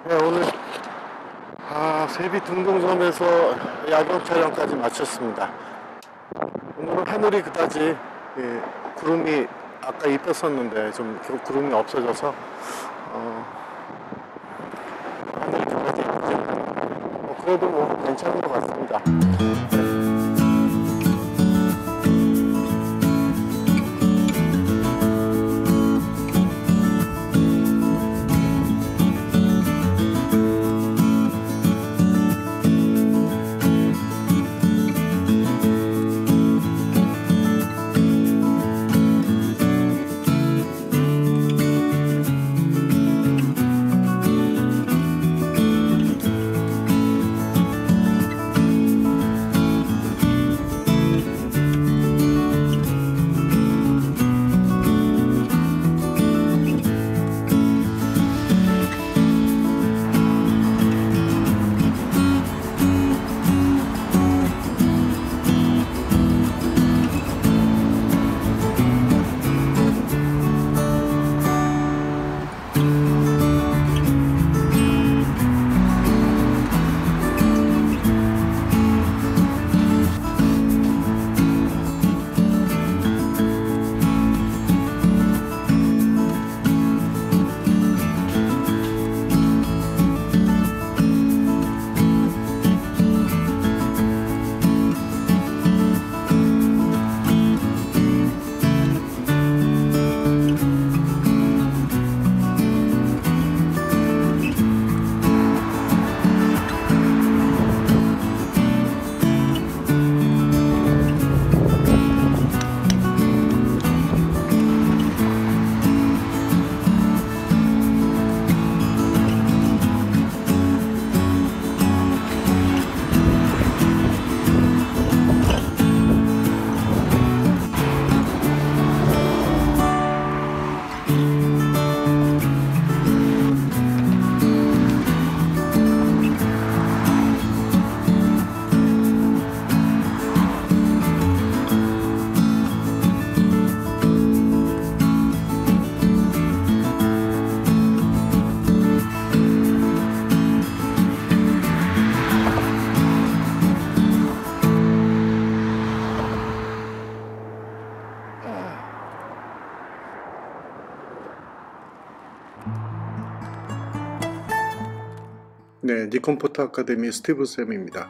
네, 오늘 세비 등동섬에서 야경 촬영까지 마쳤습니다. 오늘은 하늘이 그다지 구름이 아까 입혔었는데 좀 구름이 없어져서 하늘이 그다지 이쁘지 않아요. 그래도 뭐 괜찮은 것 같습니다. 네, 니콘 포토 아카데미 스티브 쌤입니다.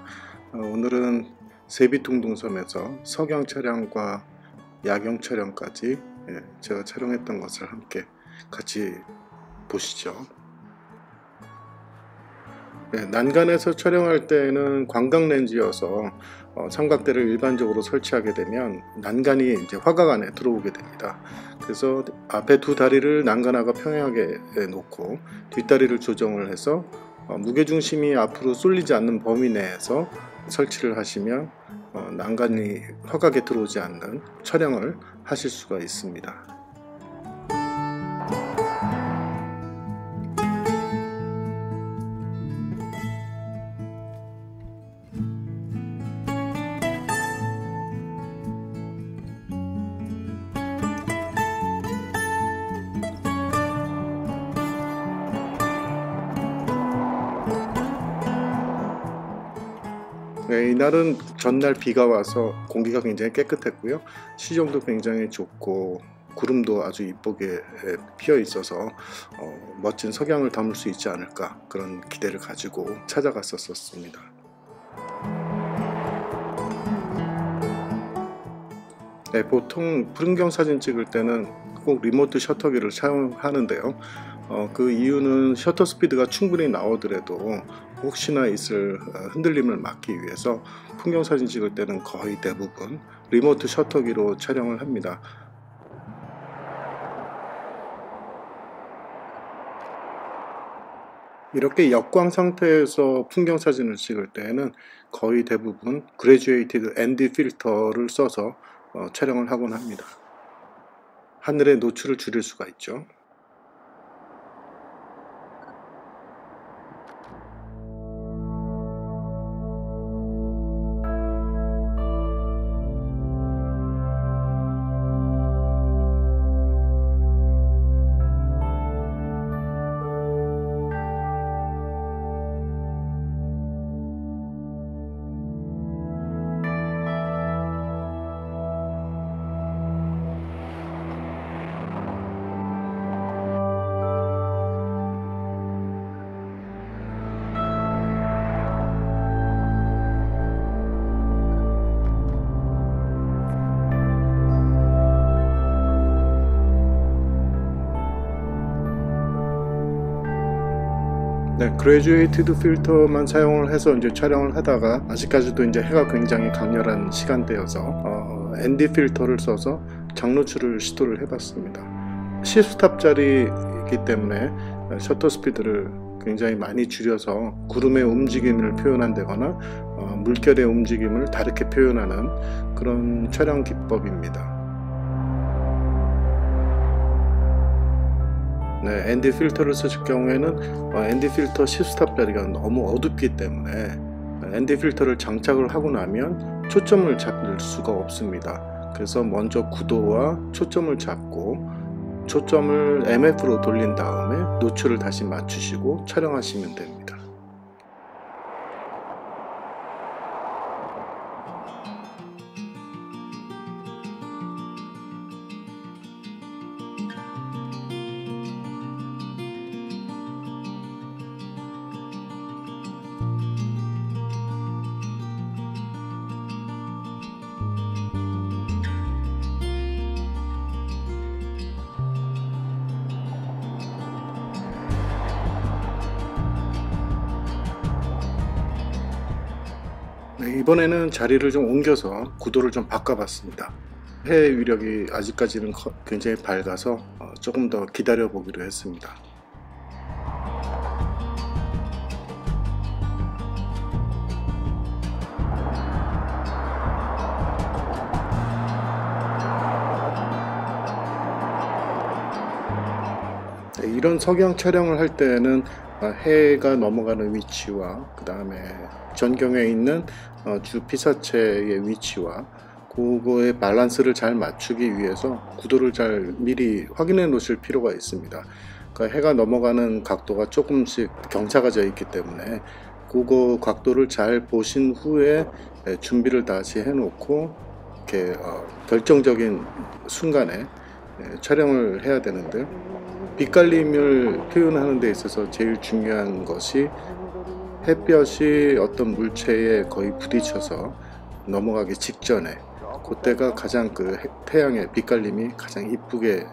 오늘은 세비둥둥섬에서 석양 촬영과 야경 촬영까지 제가 촬영했던 것을 함께 같이 보시죠. 네, 난간에서 촬영할 때는 광각 렌즈여서 삼각대를 일반적으로 설치하게 되면 난간이 이제 화각 안에 들어오게 됩니다. 그래서 앞에 두 다리를 난간화가 평행하게 놓고 뒷다리를 조정을 해서 무게중심이 앞으로 쏠리지 않는 범위 내에서 설치를 하시면 난간이 화각에 들어오지 않는 촬영을 하실 수가 있습니다. 네, 이날은 전날 비가 와서 공기가 굉장히 깨끗했고요. 시정도 굉장히 좋고 구름도 아주 이쁘게 피어 있어서 멋진 석양을 담을 수 있지 않을까 그런 기대를 가지고 찾아갔었습니다. 네, 보통 풍경 사진 찍을 때는 꼭 리모트 셔터기를 사용하는데요. 그 이유는 셔터 스피드가 충분히 나오더라도 혹시나 있을 흔들림을 막기 위해서 풍경 사진 찍을 때는 거의 대부분 리모트 셔터기로 촬영을 합니다. 이렇게 역광 상태에서 풍경 사진을 찍을 때에는 거의 대부분 그레듀에이티드 ND 필터를 써서 촬영을 하곤 합니다. 하늘의 노출을 줄일 수가 있죠. 네, 그레듀에이티드 필터만 사용을 해서 이제 촬영을 하다가 아직까지도 이제 해가 굉장히 강렬한 시간대여서 ND 필터를 써서 장노출을 시도를 해봤습니다. 10스탑짜리이기 때문에 셔터 스피드를 굉장히 많이 줄여서 구름의 움직임을 표현한다거나 물결의 움직임을 다르게 표현하는 그런 촬영 기법입니다. 네, ND 필터를 쓰실 경우에는 ND 필터 10스탑짜리가 너무 어둡기 때문에 ND 필터를 장착을 하고 나면 초점을 잡을 수가 없습니다. 그래서 먼저 구도와 초점을 잡고 초점을 MF로 돌린 다음에 노출을 다시 맞추시고 촬영하시면 됩니다. 네, 이번에는 자리를 좀 옮겨서 구도를 좀 바꿔봤습니다. 해 위력이 아직까지는 굉장히 밝아서 조금 더 기다려 보기로 했습니다. 네, 이런 석양 촬영을 할 때는 해가 넘어가는 위치와 그 다음에 전경에 있는 주 피사체의 위치와 그거의 밸런스를 잘 맞추기 위해서 구도를 잘 미리 확인해 놓으실 필요가 있습니다. 그러니까 해가 넘어가는 각도가 조금씩 경차가 져 있기 때문에 그거 각도를 잘 보신 후에 준비를 다시 해 놓고 이렇게 결정적인 순간에 촬영을 해야 되는데, 빛갈림을 표현하는 데 있어서 제일 중요한 것이 햇볕이 어떤 물체에 거의 부딪혀서 넘어가기 직전에 그때가 가장 그 태양의 빛갈림이 가장 이쁘게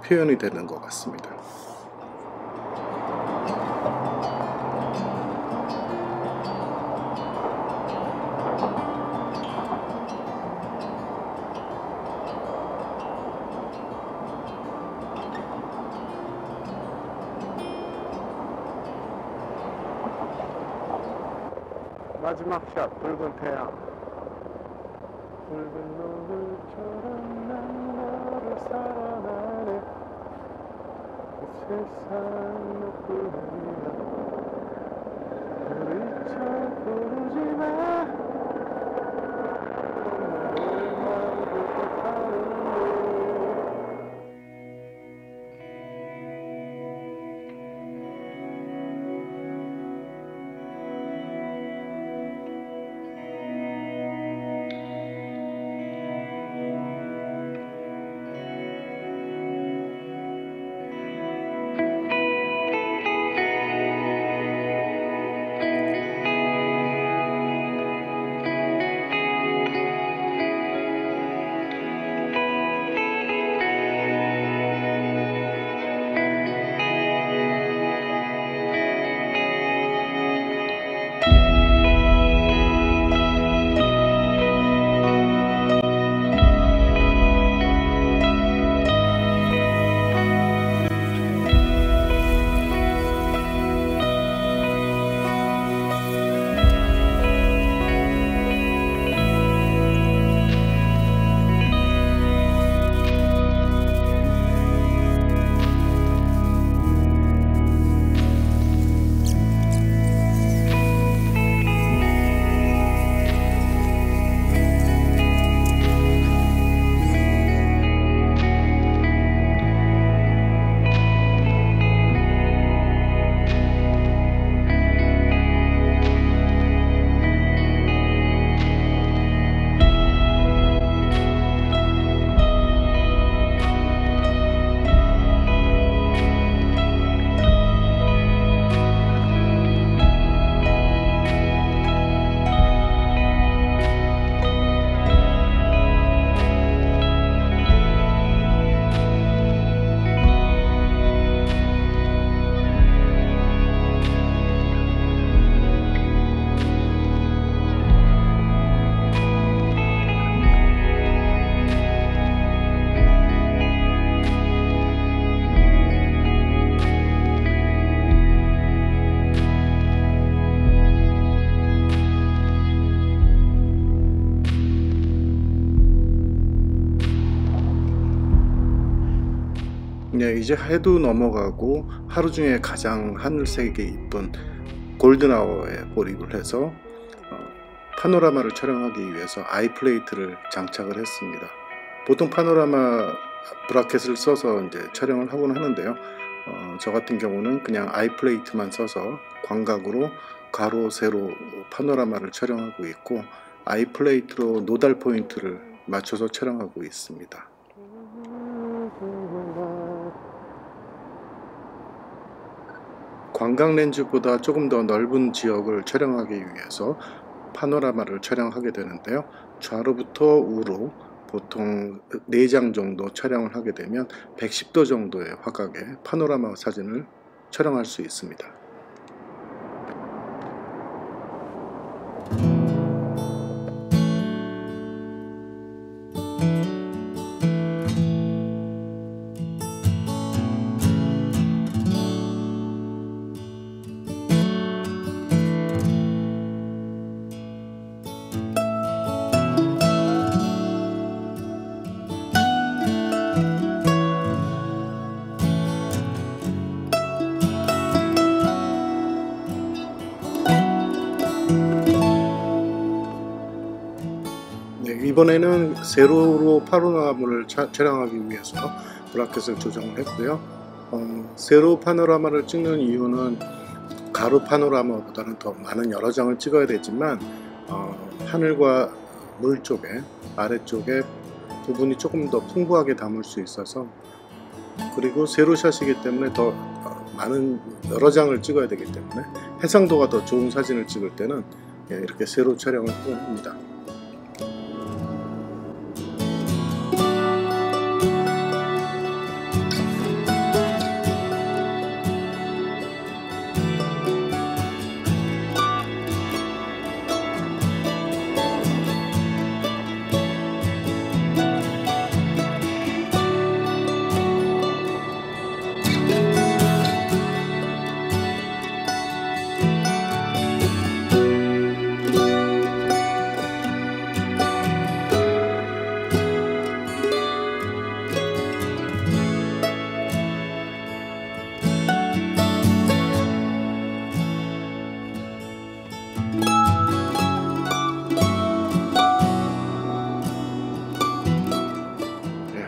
표현이 되는 것 같습니다. 마지막 샷, 붉은 태양. 붉은 노을처럼 난 너를 사랑하네. 세상 너뿐이야. 우리 잘 부르지 마. 네, 이제 해도 넘어가고 하루 중에 가장 하늘색이 이쁜 골든아워에 몰입을 해서 파노라마를 촬영하기 위해서 아이플레이트를 장착을 했습니다. 보통 파노라마 브라켓을 써서 이제 촬영을 하곤 하는데요. 저 같은 경우는 그냥 아이플레이트만 써서 광각으로 가로 세로 파노라마를 촬영하고 있고, 아이플레이트로 노달 포인트를 맞춰서 촬영하고 있습니다. 광각 렌즈보다 조금 더 넓은 지역을 촬영하기 위해서 파노라마를 촬영하게 되는데요. 좌로부터 우로 보통 4장 정도 촬영을 하게 되면 110도 정도의 화각의 파노라마 사진을 촬영할 수 있습니다. 이번에는 세로로 파노라마를 촬영하기 위해서 브라켓을 조정을 했고요. 세로 파노라마를 찍는 이유는 가로 파노라마보다는 더 많은 여러 장을 찍어야 되지만 하늘과 물 쪽에 아래쪽에 부분이 조금 더 풍부하게 담을 수 있어서, 그리고 세로샷이기 때문에 더 많은 여러 장을 찍어야 되기 때문에 해상도가 더 좋은 사진을 찍을 때는 이렇게 세로 촬영을 합니다.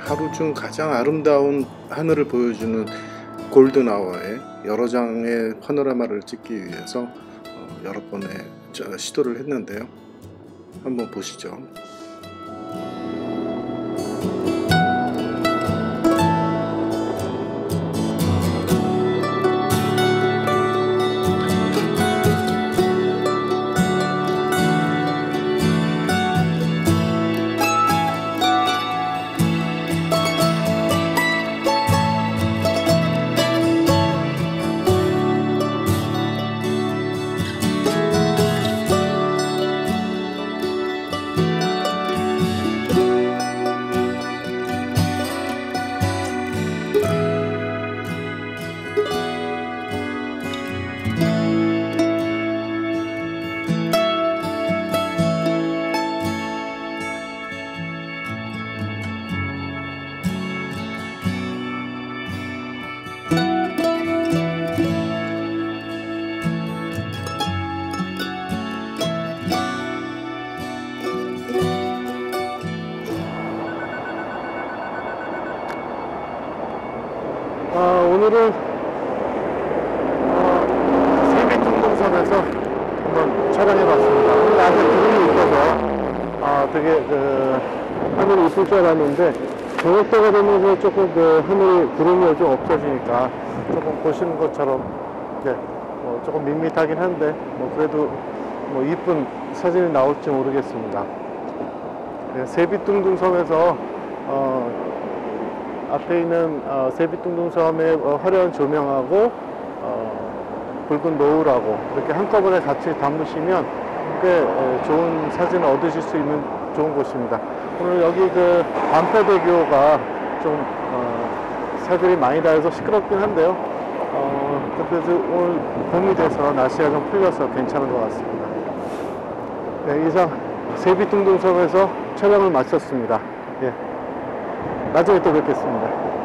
하루 중 가장 아름다운 하늘을 보여주는 골든아워에 여러 장의 파노라마를 찍기 위해서 여러 번의 시도를 했는데요. 한번 보시죠. 오늘은 세빛둥둥섬에서 한번 촬영해봤습니다. 오늘 아직 구름이 있어서 되게 하늘이 이쁠 줄 알았는데, 저녁때가 되면서 조금 하늘이 구름이 좀 없어지니까 조금 보시는 것처럼 조금 밋밋하긴 한데 그래도 이쁜 사진이 나올지 모르겠습니다. 세빛둥둥섬에서 앞에 있는 세빛둥둥섬의 화려한 조명하고 붉은 노을하고 이렇게 한꺼번에 같이 담으시면 꽤 좋은 사진을 얻으실 수 있는 좋은 곳입니다. 오늘 여기 반패대교가 좀 사들이 많이 닿아서 시끄럽긴 한데요. 그래도 오늘 봄이 돼서 날씨가 좀 풀려서 괜찮은 것 같습니다. 네, 이상 세빛둥둥섬에서 촬영을 마쳤습니다. 나중에 또 뵙겠습니다.